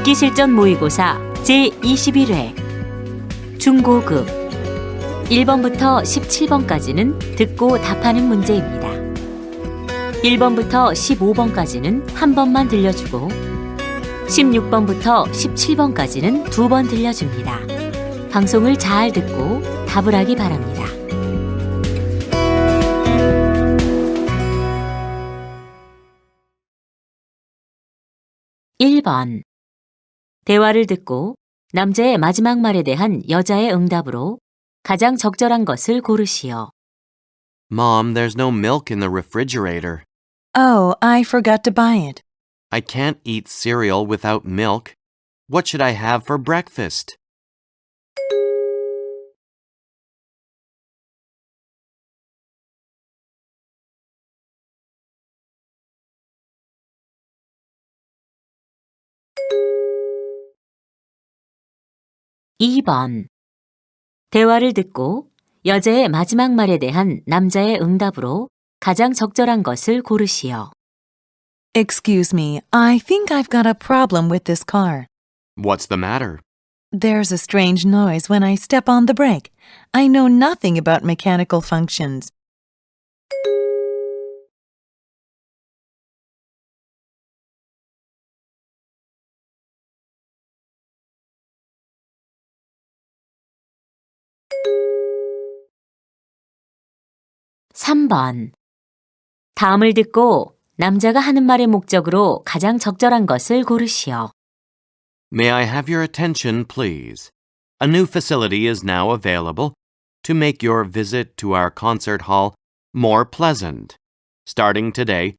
듣기실전 모의고사 제21회 중고급 1번부터 17번까지는 듣고 답하는 문제입니다. 1번부터 15번까지는 한 번만 들려주고 16번부터 17번까지는 두 번 들려줍니다. 방송을 잘 듣고 답을 하기 바랍니다. 1번 대화를 듣고 남자의 마지막 말에 대한 여자의 응답으로 가장 적절한 것을 고르시오. Mom, there's no milk in the refrigerator. Oh, I forgot to buy it. I can't eat cereal without milk. What should I have for breakfast? (2번) 대화를 듣고 여자의 마지막 말에 대한 남자의 응답으로 가장 적절한 것을 고르시오. Excuse me, I think I've got a problem with this car. What's the matter? There's a strange noise when I step on the brake. I know nothing about mechanical functions. (3번) 다음을 듣고 남자가 하는 말의 목적으로 가장 적절한 것을 고르시오. May I have your attention, please? A new facility is now available to make your visit to our concert hall more pleasant. Starting today,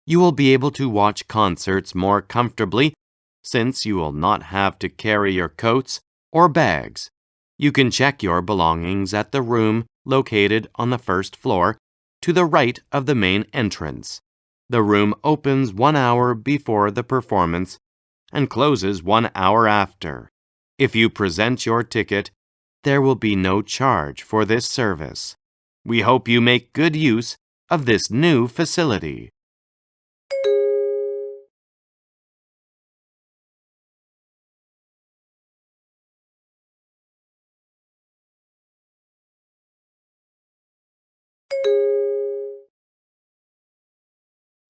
you will be able to watch concerts more comfortably since you will not have to carry your coats or bags. You can check your belongings at the room located on the first floor to the right of the main entrance. The room opens 1 hour before the performance and closes 1 hour after. If you present your ticket, there will be no charge for this service. We hope you make good use of this new facility.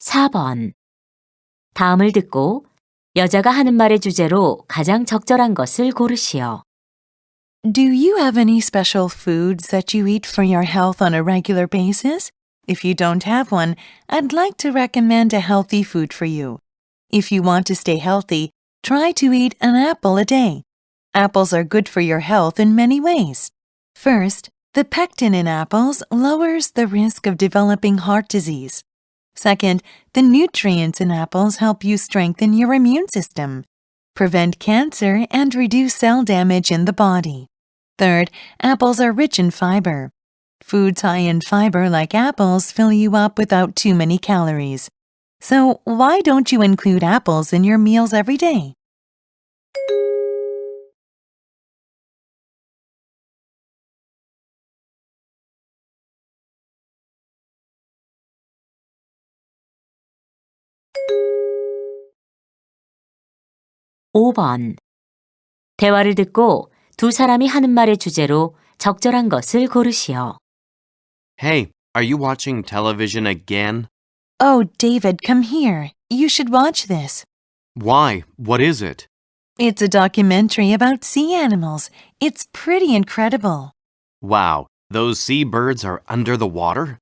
(4번) 다음을 듣고 여자가 하는 말의 주제로 가장 적절한 것을 고르시오. Do you have any special foods that you eat for your health on a regular basis? If you don't have one, I'd like to recommend a healthy food for you. If you want to stay healthy, try to eat an apple a day. Apples are good for your health in many ways. First, the pectin in apples lowers the risk of developing heart disease. Second, the nutrients in apples help you strengthen your immune system, prevent cancer, and reduce cell damage in the body. Third, apples are rich in fiber. Foods high in fiber like apples fill you up without too many calories. So why don't you include apples in your meals every day? (5번) 대화를 듣고 두 사람이 하는 말의 주제로 적절한 것을 고르시오. Hey, are you watching television again? Oh, David, come here. You should watch this. Why? What is it? It's a documentary about sea animals. It's pretty incredible. Wow, those seabirds are under the water?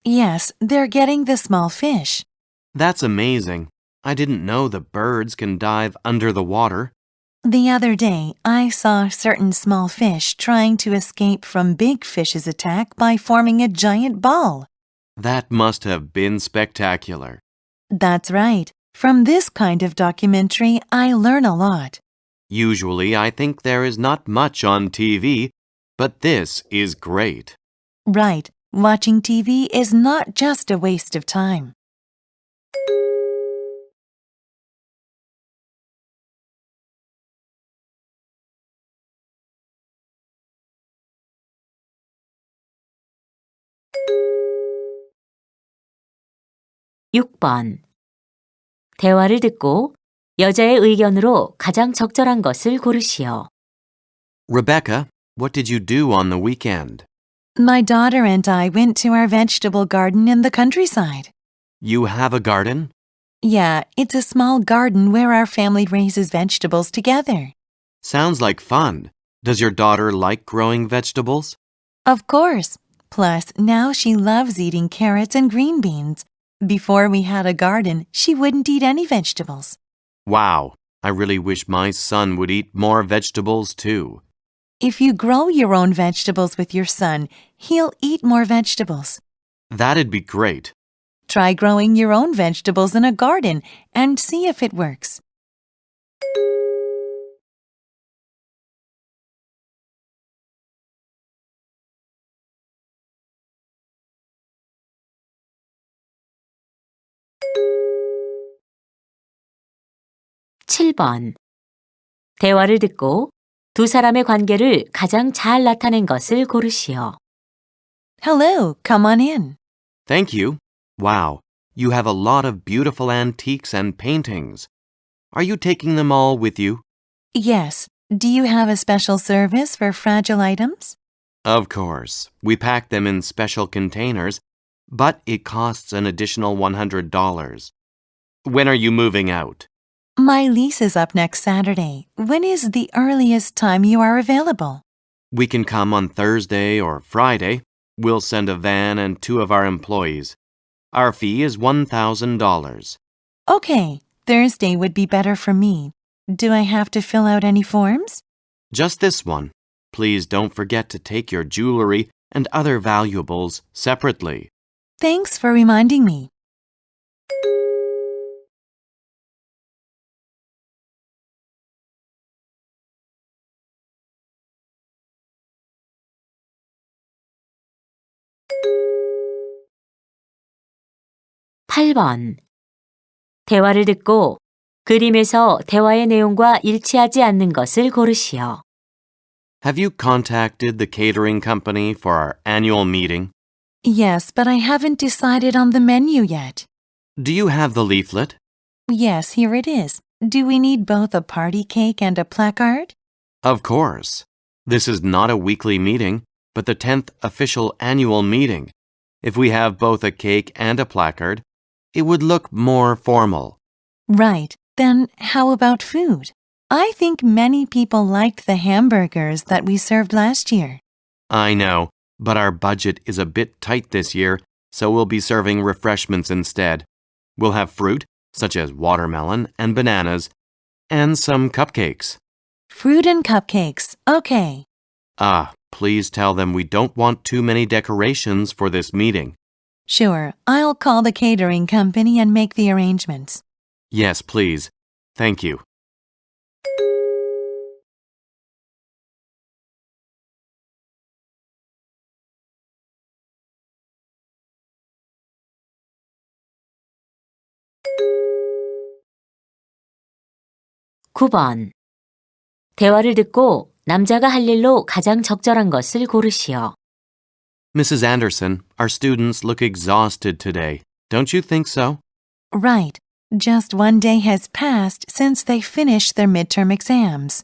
Yes, they're getting the small fish. That's amazing. I didn't know the birds can dive under the water. The other day, I saw certain small fish trying to escape from big fish's attack by forming a giant ball. That must have been spectacular. That's right. From this kind of documentary, I learn a lot. Usually, I think there is not much on TV, but this is great. Right. Watching TV is not just a waste of time. (6번) 대화를 듣고 여자의 의견으로 가장 적절한 것을 고르시오. Rebecca, what did you do on the weekend? My daughter and I went to our vegetable garden in the countryside. You have a garden? Yeah, it's a small garden where our family raises vegetables together. Sounds like fun. Does your daughter like growing vegetables? Of course. Plus, now she loves eating carrots and green beans. Before we had a garden, she wouldn't eat any vegetables. Wow, I really wish my son would eat more vegetables too. If you grow your own vegetables with your son, he'll eat more vegetables. That'd be great. Try growing your own vegetables in a garden and see if it works. (7번) 대화를 듣고 두 사람의 관계를 가장 잘 나타낸 것을 고르시오. Hello, come on in. Thank you. Wow, you have a lot of beautiful antiques and paintings. Are you taking them all with you? Yes. Do you have a special service for fragile items? Of course. We pack them in special containers, but it costs an additional $100. When are you moving out? My lease is up next Saturday. When is the earliest time you are available? We can come on Thursday or Friday. We'll send a van and 2 of our employees. Our fee is $1,000. Okay, Thursday would be better for me. Do I have to fill out any forms? Just this one. Please don't forget to take your jewelry and other valuables separately. Thanks for reminding me. (8번) 대화를 듣고 그림에서 대화의 내용과 일치하지 않는 것을 고르시오. Have you contacted the catering company for our annual meeting? Yes, but I haven't decided on the menu yet. Do you have the leaflet? Yes, here it is. Do we need both a party cake and a placard? Of course. This is not a weekly meeting, but the 10th official annual meeting. If we have both a cake and a placard, it would look more formal. Right. Then how about food? I think many people liked the hamburgers that we served last year. I know, but our budget is a bit tight this year, so we'll be serving refreshments instead. We'll have fruit, such as watermelon and bananas, and some cupcakes. Fruit and cupcakes. Okay. Please tell them we don't want too many decorations for this meeting. Sure. I'll call the catering company and make the arrangements. Yes, please. Thank you. (9번) 대화를 듣고 남자가 할 일로 가장 적절한 것을 고르시오. Mrs. Anderson, our students look exhausted today. Don't you think so? Right. Just one day has passed since they finished their midterm exams.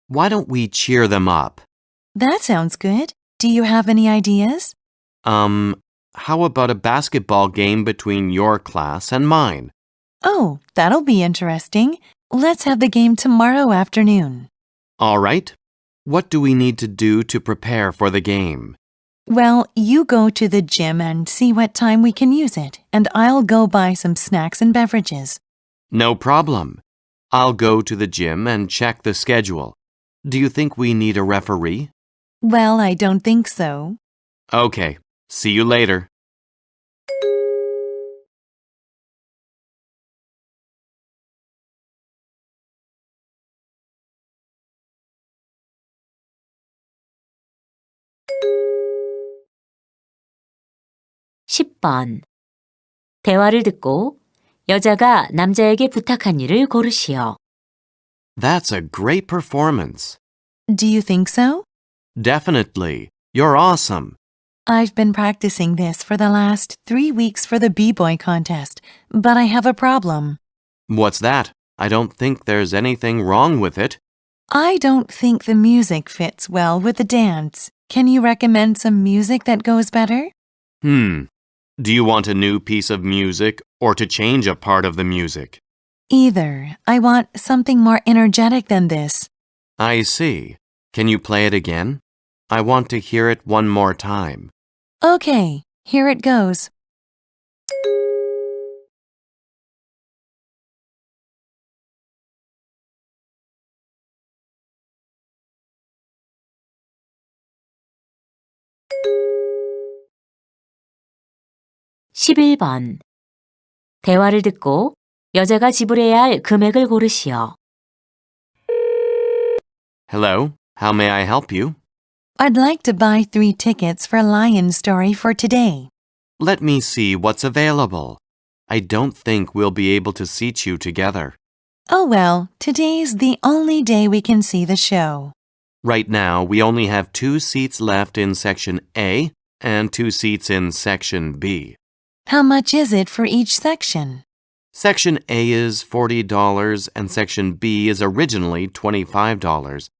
Why don't we cheer them up? That sounds good. Do you have any ideas? How about a basketball game between your class and mine? Oh, that'll be interesting. Let's have the game tomorrow afternoon. All right. What do we need to do to prepare for the game? Well, you go to the gym and see what time we can use it, and I'll go buy some snacks and beverages. No problem. I'll go to the gym and check the schedule. Do you think we need a referee? Well, I don't think so. Okay. See you later. (10번) 대화를 듣고 여자가 남자에게 부탁한 일을 고르시오. That's a great performance. Do you think so? Definitely. You're awesome. I've been practicing this for the last 3 weeks for the B-Boy contest, but I have a problem. What's that? I don't think there's anything wrong with it. I don't think the music fits well with the dance. Can you recommend some music that goes better? Do you want a new piece of music or to change a part of the music? Either. I want something more energetic than this. I see. Can you play it again? I want to hear it one more time. Okay, here it goes. (11번) 대화를 듣고 여자가 지불해야 할 금액을 고르시오. Hello, how may I help you? I'd like to buy 3 tickets for Lion Story for today. Let me see what's available. I don't think we'll be able to seat you together. Oh well, today's the only day we can see the show. Right now, we only have 2 seats left in Section A and 2 seats in Section B. How much is it for each section? Section A is $40 and Section B is originally $25.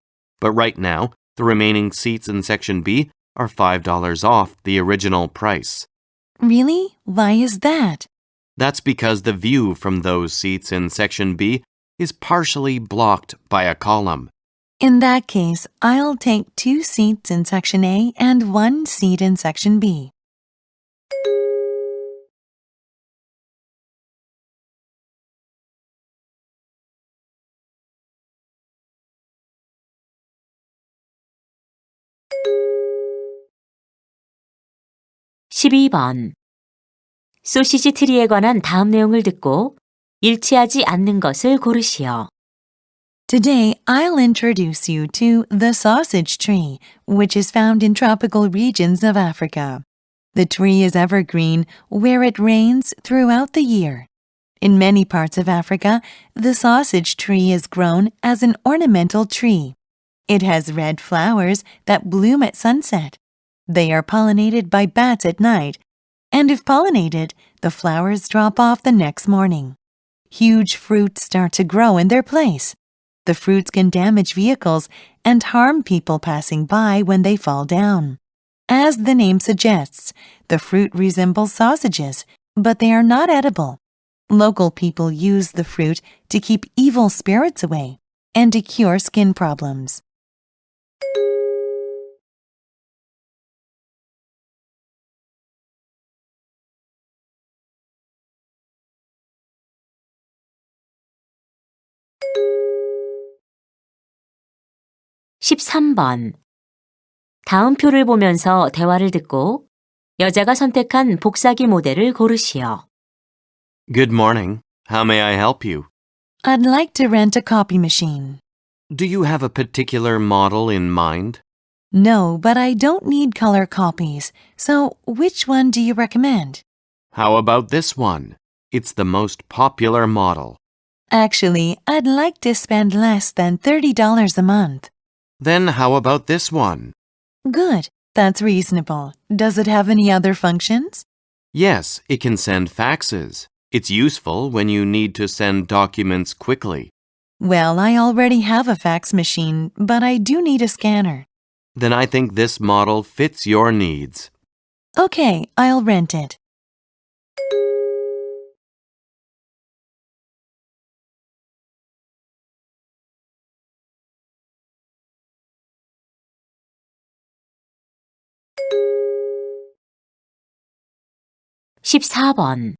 But right now, the remaining seats in Section B are $5 off the original price. Really? Why is that? That's because the view from those seats in Section B is partially blocked by a column. In that case, I'll take 2 seats in Section A and 1 seat in Section B. (12번) 소시지 트리에 관한 다음 내용을 듣고 일치하지 않는 것을 고르시오. Today, I'll introduce you to the sausage tree, which is found in tropical regions of Africa. The tree is evergreen where it rains throughout the year. In many parts of Africa, the sausage tree is grown as an ornamental tree. It has red flowers that bloom at sunset. They are pollinated by bats at night, and if pollinated, the flowers drop off the next morning. Huge fruits start to grow in their place. The fruits can damage vehicles and harm people passing by when they fall down. As the name suggests, the fruit resembles sausages, but they are not edible. Local people use the fruit to keep evil spirits away and to cure skin problems. (13번) 다음 표를 보면서 대화를 듣고 여자가 선택한 복사기 모델을 고르시오. Good morning. How may I help you? I'd like to rent a copy machine. Do you have a particular model in mind? No, but I don't need color copies. So, which one do you recommend? How about this one? It's the most popular model. Actually, I'd like to spend less than $30 a month. Then how about this one? Good. That's reasonable. Does it have any other functions? Yes, it can send faxes. It's useful when you need to send documents quickly. Well, I already have a fax machine, but I do need a scanner. Then I think this model fits your needs. Okay, I'll rent it. (14번)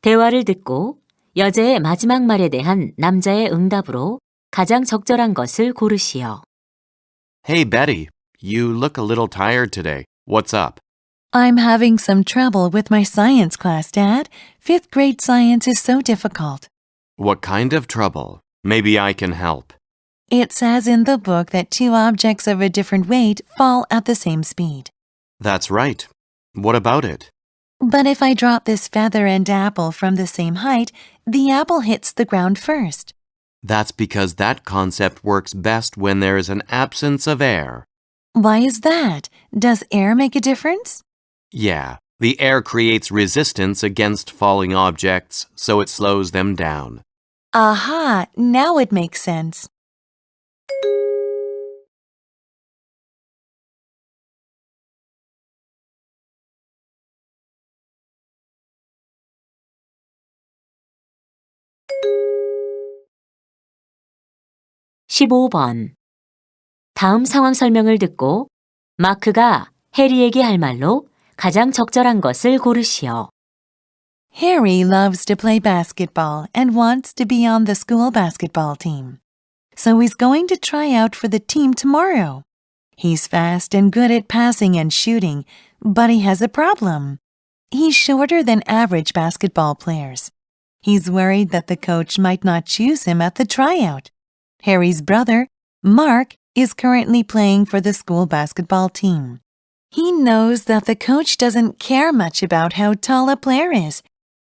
대화를 듣고 여자의 마지막 말에 대한 남자의 응답으로 가장 적절한 것을 고르시오. Hey, Betty, you look a little tired today. What's up? I'm having some trouble with my science class, Dad. 5th grade science is so difficult. What kind of trouble? Maybe I can help. It says in the book that 2 objects of a different weight fall at the same speed. That's right. What about it? But if I drop this feather and apple from the same height, the apple hits the ground first. That's because that concept works best when there is an absence of air. Why is that? Does air make a difference? Yeah, the air creates resistance against falling objects, so it slows them down. Aha, now it makes sense. 십오 번 다음 상황 설명을 듣고 마크가 해리에게 할 말로 가장 적절한 것을 고르시오. Harry loves to play basketball and wants to be on the school basketball team. So he's going to try out for the team tomorrow. He's fast and good at passing and shooting, but he has a problem. He's shorter than average basketball players. He's worried that the coach might not choose him at the tryout. Harry's brother, Mark, is currently playing for the school basketball team. He knows that the coach doesn't care much about how tall a player is.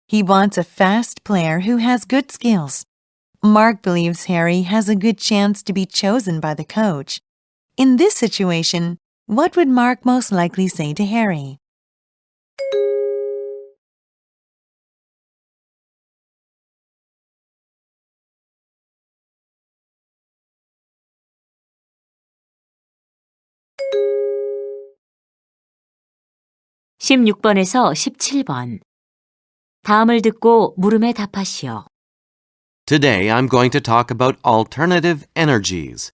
He wants a fast player who has good skills. Mark believes Harry has a good chance to be chosen by the coach. In this situation, what would Mark most likely say to Harry? 십육 번에서 17번 다음을 듣고 물음에 답하시오. Today I'm going to talk about alternative energies.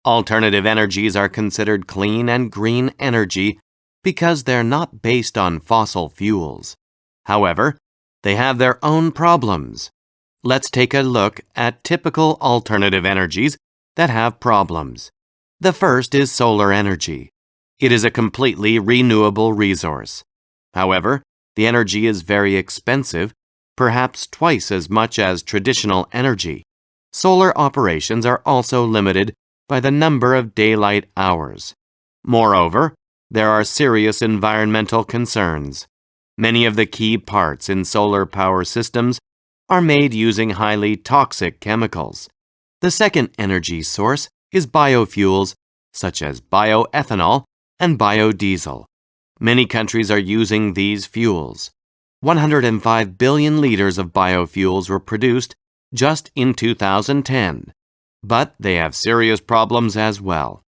Alternative energies are considered clean and green energy because they're not based on fossil fuels. However, they have their own problems. Let's take a look at typical alternative energies that have problems. The first is solar energy. It is a completely renewable resource. However, the energy is very expensive, perhaps twice as much as traditional energy. Solar operations are also limited by the number of daylight hours. Moreover, there are serious environmental concerns. Many of the key parts in solar power systems are made using highly toxic chemicals. The second energy source is biofuels, such as bioethanol and biodiesel. Many countries are using these fuels. 105 billion liters of biofuels were produced just in 2010. But they have serious problems as well.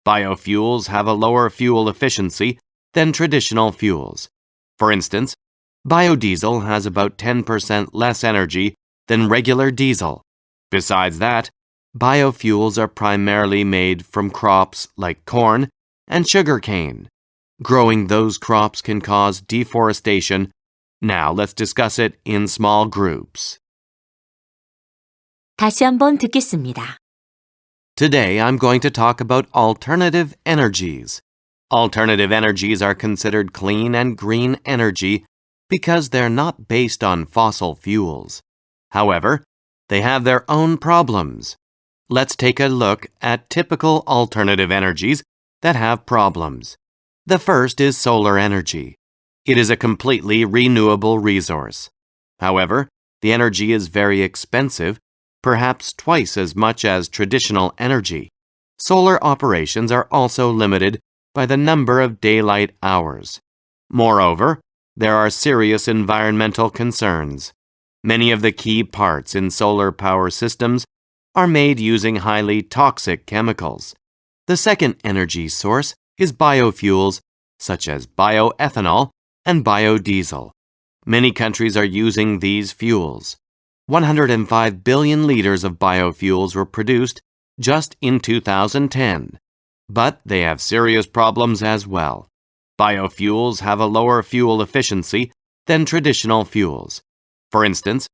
Biofuels have a lower fuel efficiency than traditional fuels. For instance, biodiesel has about 10% less energy than regular diesel. Besides that, biofuels are primarily made from crops like corn and sugarcane. Growing those crops can cause deforestation. Now let's discuss it in small groups. 다시 한번 듣겠습니다. Today I'm going to talk about alternative energies. Alternative energies are considered clean and green energy because they're not based on fossil fuels. However, they have their own problems. Let's take a look at typical alternative energies that have problems. The first is solar energy. It is a completely renewable resource. However, the energy is very expensive, perhaps twice as much as traditional energy. Solar operations are also limited by the number of daylight hours. Moreover, there are serious environmental concerns. Many of the key parts in solar power systems are made using highly toxic chemicals. The second energy source is biofuels, such as bioethanol and biodiesel. Many countries are using these fuels. 105 billion liters of biofuels were produced just in 2010. But they have serious problems as well. Biofuels have a lower fuel efficiency than traditional fuels. For instance,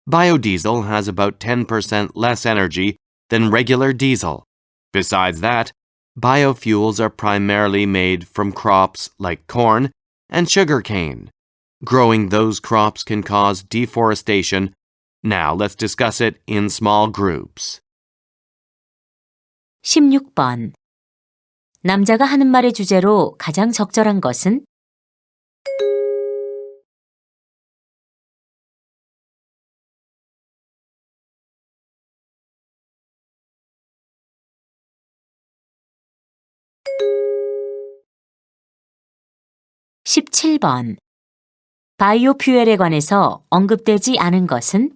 biodiesel has about 10% less energy than regular diesel. Besides that, biofuels are primarily made from crops like corn and sugarcane. Growing those crops can cause deforestation. Now let's discuss it in small groups. 16번 남자가 하는 말의 주제로 가장 적절한 것은? (17번) 바이오퓨엘에 관해서 언급되지 않은 것은?